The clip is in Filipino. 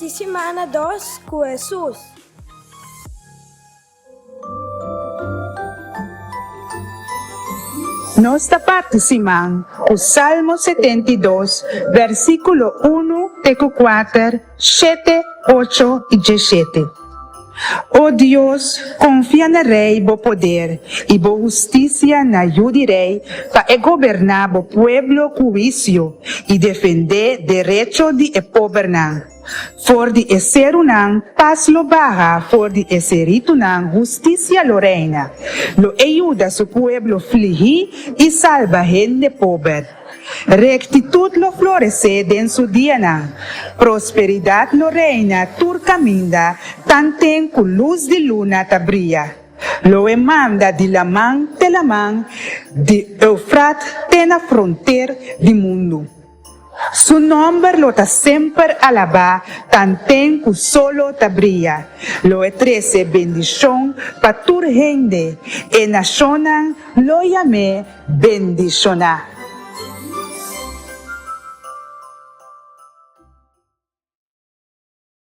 Semana 2 com Jesus. Nos tapartisimang o Salmo 72, versículo 1, teco 4, 7, 8 e 17. Oh Deus, confia na rei bo poder e bo justicia na ajudirei para governar bo pueblo com juízo e defender direito de governar. For de ser unang paz lo baja, for de ser unang justicia lo reina. Lo ayuda su pueblo fligir y salva gente pobre. Rectitud lo florece en su día, prosperidad lo reina, tur caminda, tanten con luz de luna tabría. Lo emanda de la man, de Eufrat, na frontera del mundo. Su nombre lo ta sempre alaba, tanten cu solo tabría. Lo etrece bendición pa tur gente, e nacionan lo llame bendicionar.